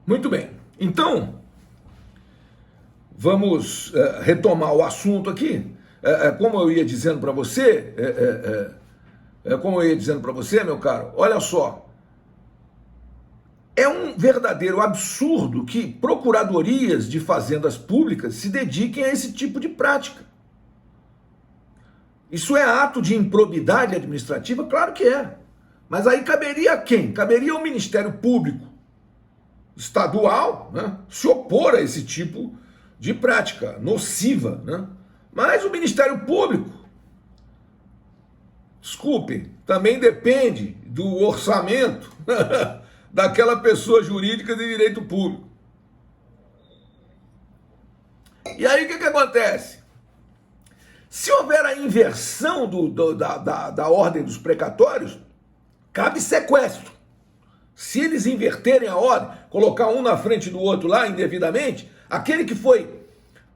Muito bem. Então, vamos retomar o assunto aqui. Como eu ia dizendo para você, meu caro, olha só. É um verdadeiro absurdo que procuradorias de fazendas públicas se dediquem a esse tipo de prática. Isso é ato de improbidade administrativa? Claro que é. Mas aí caberia a quem? Caberia ao Ministério Público Estadual, né, se opor a esse tipo de prática nociva, né? Mas o Ministério Público, desculpe, também depende do orçamento daquela pessoa jurídica de direito público. E aí o que acontece? Se houver a inversão da ordem dos precatórios, cabe sequestro. Se eles inverterem a ordem, colocar um na frente do outro lá indevidamente, aquele que foi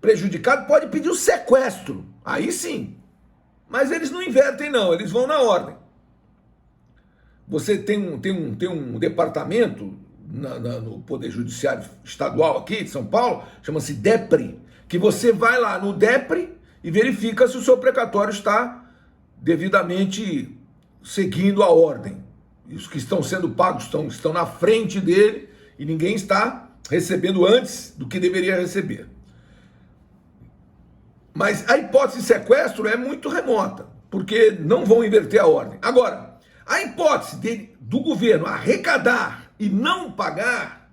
prejudicado pode pedir o sequestro. Aí sim. Mas eles não invertem não, eles vão na ordem. Você tem um departamento no Poder Judiciário Estadual aqui de São Paulo, chama-se DEPRE, que você vai lá no DEPRE e verifica se o seu precatório está devidamente seguindo a ordem. Os que estão sendo pagos estão na frente dele e ninguém está recebendo antes do que deveria receber. Mas a hipótese de sequestro é muito remota, porque não vão inverter a ordem. Agora, a hipótese do governo arrecadar e não pagar,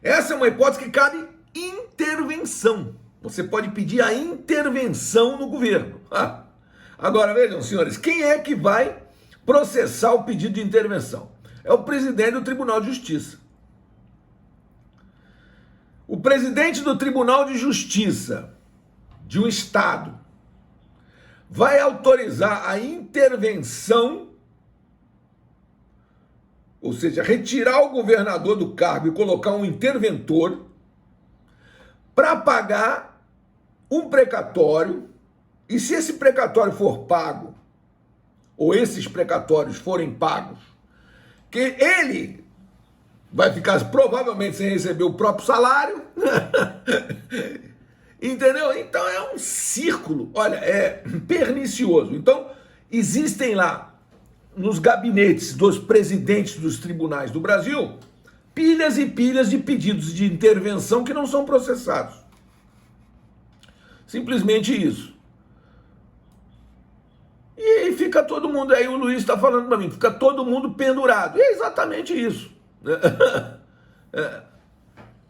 essa é uma hipótese que cabe intervenção. Você pode pedir a intervenção no governo. Agora, vejam, senhores, quem é que vai processar o pedido de intervenção? É o presidente do Tribunal de Justiça. O presidente do Tribunal de Justiça de um estado vai autorizar a intervenção, ou seja, retirar o governador do cargo e colocar um interventor para pagar um precatório, e se esse precatório for pago, ou esses precatórios forem pagos, que ele vai ficar provavelmente sem receber o próprio salário, entendeu? Então é um círculo, olha, é pernicioso. Então existem lá, nos gabinetes dos presidentes dos tribunais do Brasil, pilhas e pilhas de pedidos de intervenção que não são processados. Simplesmente isso. E aí fica todo mundo, aí o Luiz está falando para mim, fica todo mundo pendurado. E é exatamente isso.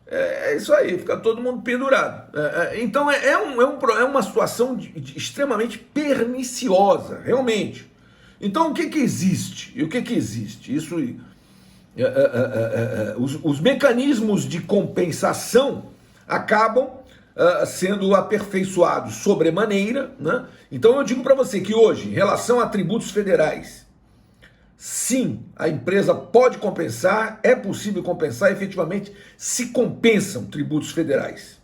É isso aí, fica todo mundo pendurado. Então é uma situação extremamente perniciosa, realmente. Então o que existe? E o que existe? Isso, os mecanismos de compensação acabam sendo aperfeiçoados sobremaneira, né? Então eu digo para você que hoje, em relação a tributos federais, sim, a empresa pode compensar, é possível compensar, efetivamente se compensam tributos federais,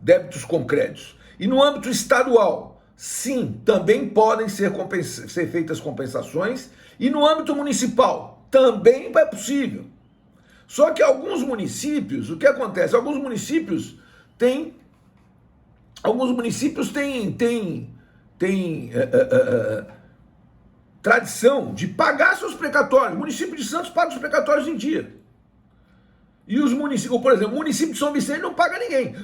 débitos com créditos. E no âmbito estadual, sim, também podem ser feitas compensações, e no âmbito municipal, também é possível. Só que alguns municípios, o que acontece? Alguns municípios têm tradição de pagar seus precatórios. O município de Santos paga os precatórios em dia. E os municípios, por exemplo, o município de São Vicente não paga ninguém.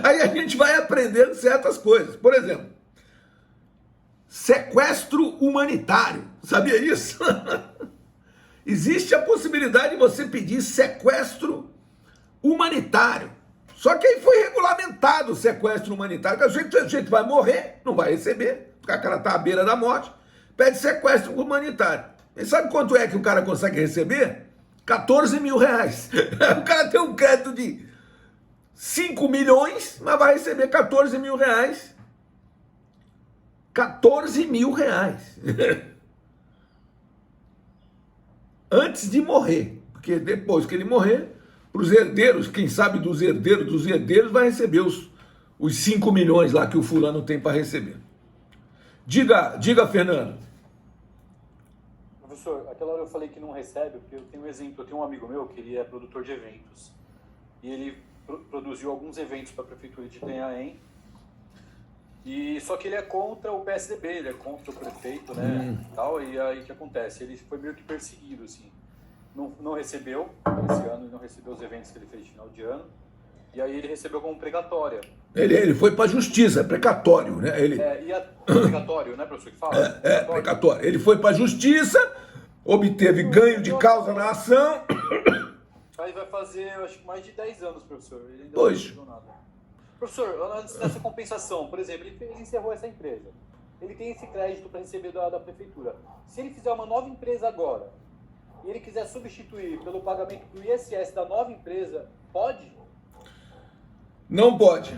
Aí a gente vai aprendendo certas coisas. Por exemplo, sequestro humanitário. Sabia isso? Existe a possibilidade de você pedir sequestro humanitário. Só que aí foi regulamentado o sequestro humanitário, que o sujeito vai morrer, não vai receber, porque o cara está à beira da morte, pede sequestro humanitário. E sabe quanto é que o cara consegue receber? 14 mil reais. O cara tem um crédito de 5 milhões, mas vai receber 14 mil reais. 14 mil reais. Antes de morrer, porque depois que ele morrer, para os herdeiros, quem sabe dos herdeiros vai receber os 5 milhões lá que o fulano tem para receber. Diga, Fernando. Professor, aquela hora eu falei que não recebe, porque eu tenho um exemplo, eu tenho um amigo meu que ele é produtor de eventos. E ele produziu alguns eventos para a Prefeitura de Itanhaém. E só que ele é contra o PSDB, ele é contra o prefeito, né? Tal, e aí o que acontece? Ele foi meio que perseguido, assim. Não recebeu esse ano, não recebeu os eventos que ele fez no final de ano. E aí ele recebeu como precatória. Ele foi para a justiça, é precatório, né? Precatório, né, professor, que fala? Precatório. Ele foi para a justiça, obteve ganho de causa na ação. Aí vai fazer, eu acho que mais de 10 anos, professor. Ele ainda Pois. não recebeu nada. Professor, antes dessa compensação, por exemplo, ele encerrou essa empresa. Ele tem esse crédito para receber da prefeitura. Se ele fizer uma nova empresa agora, e ele quiser substituir pelo pagamento do ISS da nova empresa, pode? Não pode.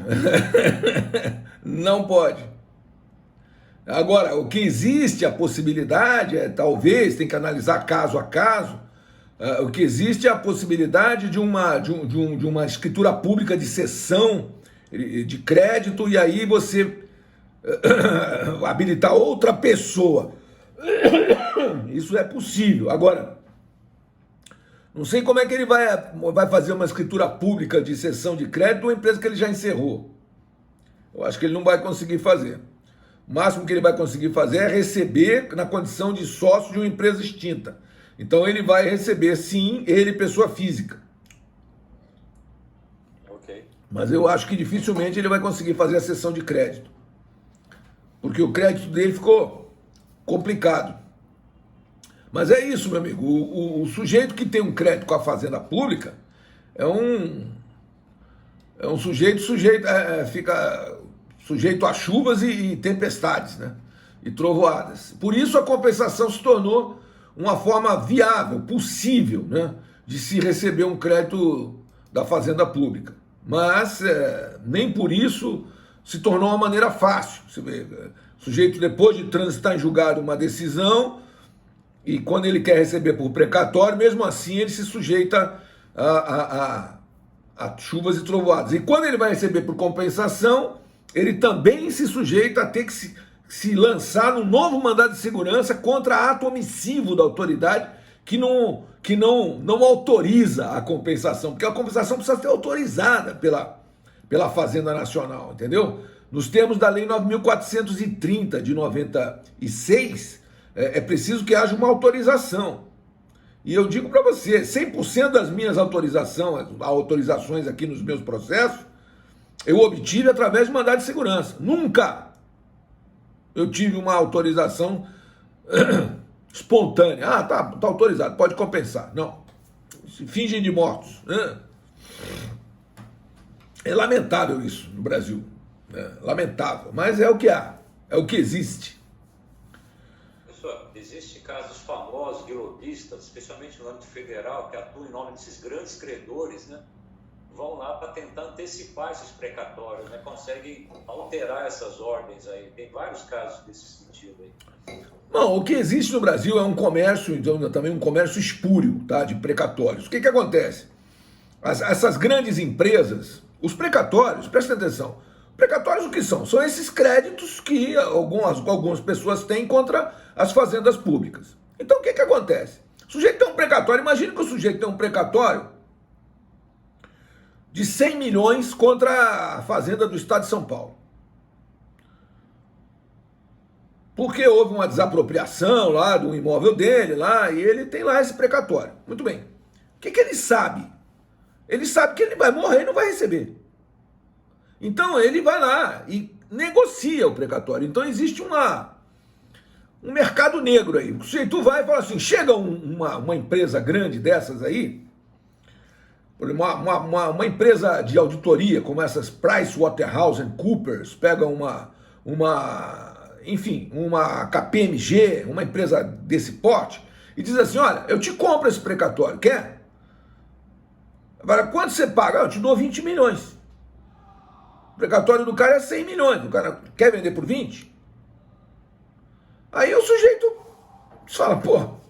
Não pode. Agora, o que existe, a possibilidade, talvez, tem que analisar caso a caso, o que existe é a possibilidade de uma escritura pública de cessão de crédito, e aí você habilitar outra pessoa. Isso é possível. Agora, não sei como é que ele vai fazer uma escritura pública de cessão de crédito de uma empresa que ele já encerrou. Eu acho que ele não vai conseguir fazer. O máximo que ele vai conseguir fazer é receber na condição de sócio de uma empresa extinta. Então ele vai receber, sim, ele, pessoa física. Ok. Mas eu acho que dificilmente ele vai conseguir fazer a cessão de crédito. Porque o crédito dele ficou complicado. Mas é isso, meu amigo. O sujeito que tem um crédito com a Fazenda Pública é um fica sujeito a chuvas e tempestades, né? E trovoadas. Por isso a compensação se tornou uma forma viável, possível, né, de se receber um crédito da Fazenda Pública. Mas nem por isso se tornou uma maneira fácil. Você vê, o sujeito, depois de transitar em julgado uma decisão, e quando ele quer receber por precatório, mesmo assim ele se sujeita a chuvas e trovoadas. E quando ele vai receber por compensação, ele também se sujeita a ter que se lançar num novo mandado de segurança contra ato omissivo da autoridade que não autoriza a compensação, porque a compensação precisa ser autorizada pela Fazenda Nacional, entendeu? Nos termos da Lei 9.430 de 96, é preciso que haja uma autorização. E eu digo para você, 100% das minhas autorizações aqui nos meus processos, eu obtive através de mandado de segurança. Nunca eu tive uma autorização espontânea. Ah, tá autorizado, pode compensar. Não. Se fingem de mortos. Né? É lamentável isso no Brasil. Né? Lamentável. Mas é o que há. É o que existe. Professor, existem casos famosos de lobistas, especialmente no âmbito federal, que atuam em nome desses grandes credores, né? Vão lá para tentar antecipar esses precatórios, né? Conseguem alterar essas ordens aí. Tem vários casos desse sentido aí. Não, o que existe no Brasil é um comércio, então, também um comércio espúrio, tá, de precatórios. O que acontece? Essas grandes empresas, os precatórios, prestem atenção, precatórios o que são? São esses créditos que algumas pessoas têm contra as fazendas públicas. Então o que acontece? O sujeito tem um precatório, imagine que o sujeito tem um precatório de 100 milhões contra a fazenda do estado de São Paulo. Porque houve uma desapropriação lá do imóvel dele, lá, e ele tem lá esse precatório. Muito bem. O que ele sabe? Ele sabe que ele vai morrer e não vai receber. Então ele vai lá e negocia o precatório. Então existe um mercado negro aí. O sujeito vai e fala assim, chega uma empresa grande dessas aí, uma empresa de auditoria como essas PricewaterhouseCoopers, pega uma KPMG, uma empresa desse porte, e diz assim, olha, eu te compro esse precatório, quer? Agora, quanto você paga? Eu te dou 20 milhões. O precatório do cara é 100 milhões, o cara quer vender por 20? Aí o sujeito fala, pô,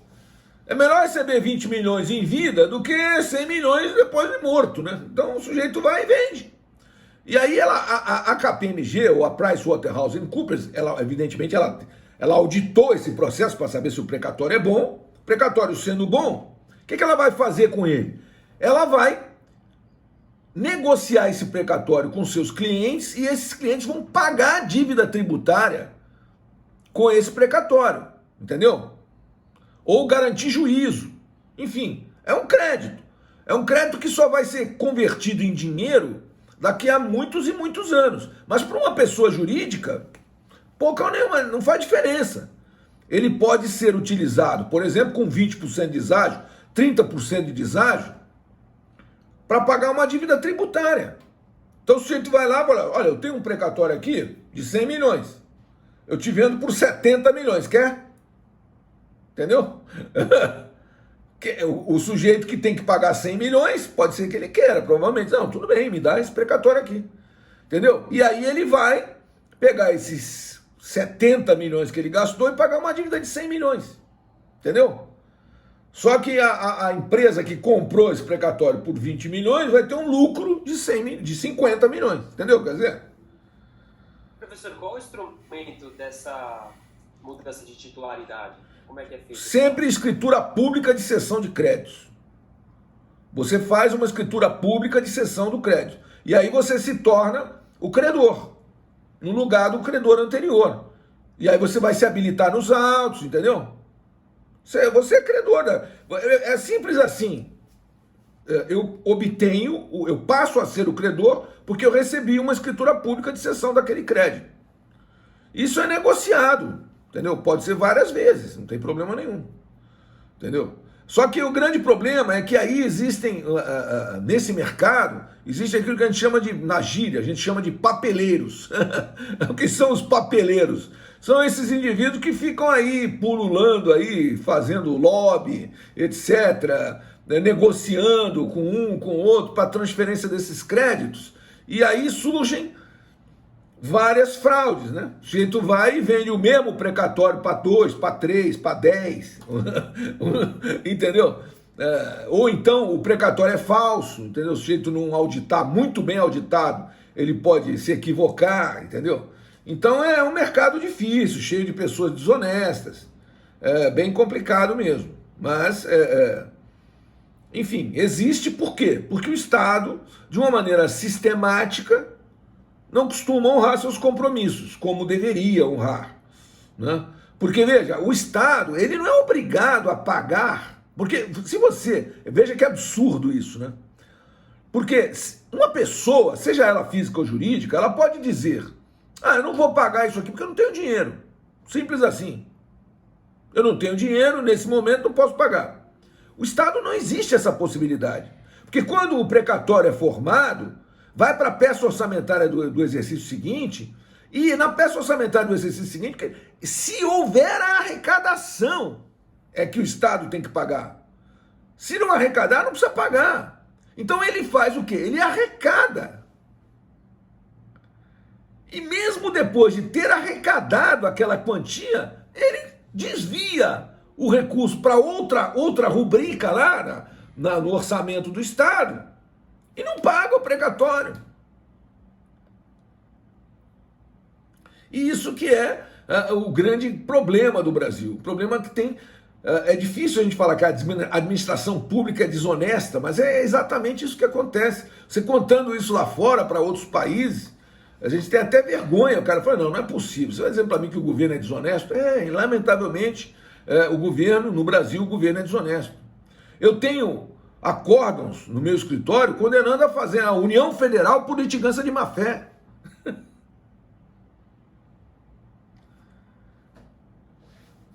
é melhor receber 20 milhões em vida do que 100 milhões depois de morto, né? Então o sujeito vai e vende. E aí a KPMG, ou a PricewaterhouseCoopers, ela, evidentemente, ela auditou esse processo para saber se o precatório é bom Precatório sendo bom, o que ela vai fazer com ele? Ela vai negociar esse precatório com seus clientes e esses clientes vão pagar a dívida tributária com esse precatório, entendeu? Ou garantir juízo. Enfim, é um crédito. É um crédito que só vai ser convertido em dinheiro daqui a muitos e muitos anos. Mas para uma pessoa jurídica, pouca ou nenhuma, não faz diferença. Ele pode ser utilizado, por exemplo, com 20% de deságio, 30% de deságio, para pagar uma dívida tributária. Então o sujeito vai lá e fala, olha, eu tenho um precatório aqui de 100 milhões. Eu te vendo por 70 milhões, quer? Entendeu? O sujeito que tem que pagar 100 milhões, pode ser que ele queira, provavelmente. Não, tudo bem, me dá esse precatório aqui. Entendeu? E aí ele vai pegar esses 70 milhões que ele gastou e pagar uma dívida de 100 milhões. Entendeu? Só que a empresa que comprou esse precatório por 20 milhões vai ter um lucro de 50 milhões. Entendeu? Quer dizer? Professor, qual o instrumento dessa mudança de titularidade? Como é que é feito? Sempre escritura pública de cessão de créditos. Você faz uma escritura pública de cessão do crédito. E aí você se torna o credor, no lugar do credor anterior. E aí você vai se habilitar nos autos, entendeu? Você é credor. É simples assim. Eu passo a ser o credor porque eu recebi uma escritura pública de cessão daquele crédito. Isso é negociado, entendeu? Pode ser várias vezes, não tem problema nenhum, entendeu? Só que o grande problema é que aí existem, nesse mercado, existe aquilo que a gente chama de, na gíria, a gente chama de papeleiros. O que são os papeleiros? São esses indivíduos que ficam aí pululando aí, fazendo lobby, etc., negociando com um, com o outro para transferência desses créditos. E aí surgem várias fraudes, né? O sujeito vai e vende o mesmo precatório para 2, para 3, para 10, entendeu? Ou então o precatório é falso, entendeu? O sujeito não auditar, muito bem auditado, ele pode se equivocar, entendeu? Então é um mercado difícil, cheio de pessoas desonestas, é bem complicado mesmo, mas enfim, existe por quê? Porque o Estado, de uma maneira sistemática, não costuma honrar seus compromissos, como deveria honrar, né? Porque, veja, o Estado, ele não é obrigado a pagar, porque se você, veja que absurdo isso, né? Porque uma pessoa, seja ela física ou jurídica, ela pode dizer, eu não vou pagar isso aqui porque eu não tenho dinheiro, simples assim. Eu não tenho dinheiro, nesse momento não posso pagar. O Estado não existe essa possibilidade, porque quando o precatório é formado, vai para a peça orçamentária do exercício seguinte, e na peça orçamentária do exercício seguinte, se houver a arrecadação, é que o Estado tem que pagar. Se não arrecadar, não precisa pagar. Então ele faz o quê? Ele arrecada. E mesmo depois de ter arrecadado aquela quantia, ele desvia o recurso para outra rubrica lá no orçamento do Estado e não paga o precatório. E isso que é o grande problema do Brasil. O problema que tem... é difícil a gente falar que a administração pública é desonesta, mas é exatamente isso que acontece. Você contando isso lá fora para outros países, a gente tem até vergonha. O cara fala, não é possível. Você vai dizer para mim que o governo é desonesto? Lamentavelmente, o governo, no Brasil, o governo é desonesto. Eu tenho acórdãos no meu escritório condenando a fazer a União Federal por litigância de má-fé.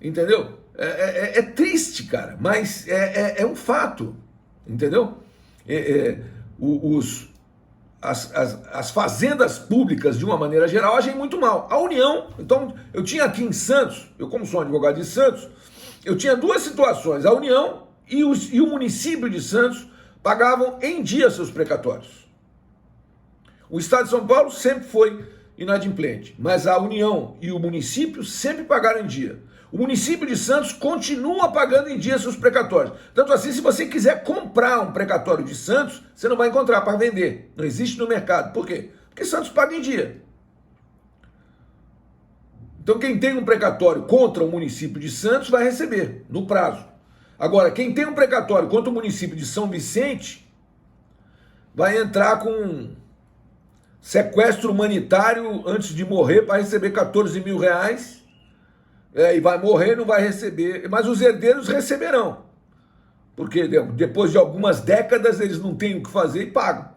Entendeu? É triste, cara, mas é um fato, entendeu? As fazendas públicas, de uma maneira geral, agem muito mal. A União, então, eu tinha aqui em Santos, eu como sou um advogado de Santos, eu tinha duas situações, a União e o município de Santos pagavam em dia seus precatórios. O Estado de São Paulo sempre foi inadimplente, mas a União e o município sempre pagaram em dia. O município de Santos continua pagando em dia seus precatórios. Tanto assim, se você quiser comprar um precatório de Santos, você não vai encontrar para vender. Não existe no mercado. Por quê? Porque Santos paga em dia. Então quem tem um precatório contra o município de Santos vai receber, no prazo. Agora, quem tem um precatório contra o município de São Vicente vai entrar com sequestro humanitário antes de morrer para receber 14 mil reais, e vai morrer, não vai receber, mas os herdeiros receberão, porque depois de algumas décadas eles não têm o que fazer e pagam.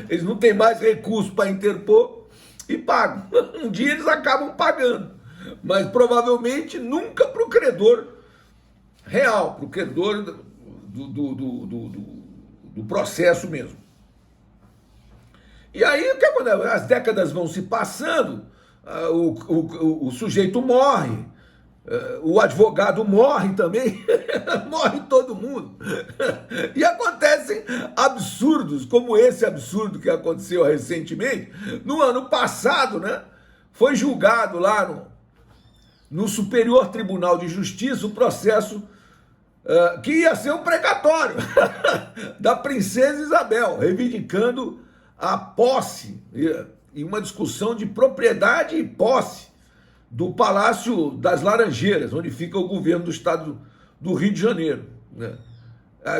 Eles não têm mais recurso para interpor e pagam. Um dia eles acabam pagando, mas provavelmente nunca para o credor real, para o credor do processo mesmo. E aí, o que acontece? As décadas vão se passando, o sujeito morre, o advogado morre também, morre todo mundo. E acontecem absurdos, como esse absurdo que aconteceu recentemente. No ano passado, né, foi julgado lá no Superior Tribunal de Justiça o processo que ia ser um precatório da princesa Isabel, reivindicando a posse e uma discussão de propriedade e posse do Palácio das Laranjeiras, onde fica o governo do estado do Rio de Janeiro, né?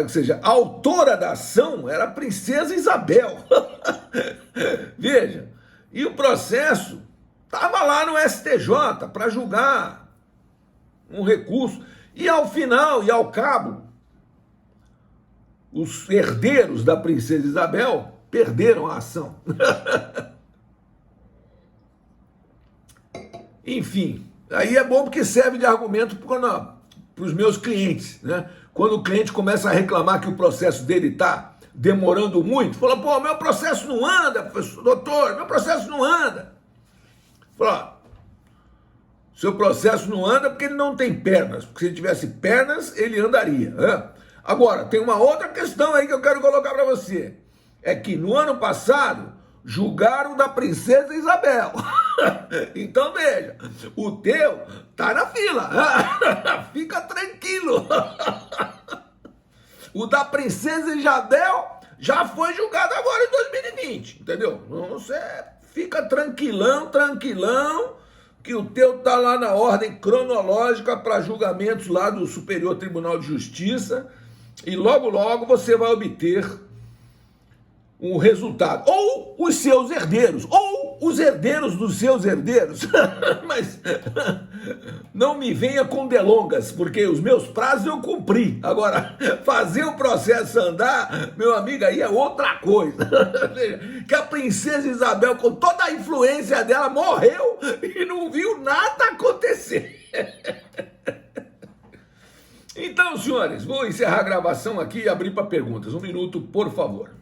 Ou seja, a autora da ação era a princesa Isabel. Veja, e o processo estava lá no STJ para julgar um recurso, e ao final e ao cabo, os herdeiros da princesa Isabel perderam a ação. Enfim, aí é bom porque serve de argumento para os meus clientes, né? Quando o cliente começa a reclamar que o processo dele está demorando muito, fala, pô, meu processo não anda, professor, doutor, meu processo não anda. Fala, seu processo não anda porque ele não tem pernas, porque se ele tivesse pernas, ele andaria, né? Agora, tem uma outra questão aí que eu quero colocar para você, é que no ano passado, julgaram da princesa Isabel. Então veja, o teu tá na fila. Fica tranquilo. O da princesa Isabel já foi julgado agora em 2020, entendeu? Você fica tranquilão, que o teu tá lá na ordem cronológica para julgamentos lá do Superior Tribunal de Justiça e logo você vai obter um resultado, ou os seus herdeiros, ou os herdeiros dos seus herdeiros. Mas não me venha com delongas, porque os meus prazos eu cumpri. Agora, fazer o processo andar, meu amigo, aí é outra coisa. Que a princesa Isabel, com toda a influência dela, morreu e não viu nada acontecer. Então, senhores, vou encerrar a gravação aqui e abrir para perguntas. Um minuto, por favor.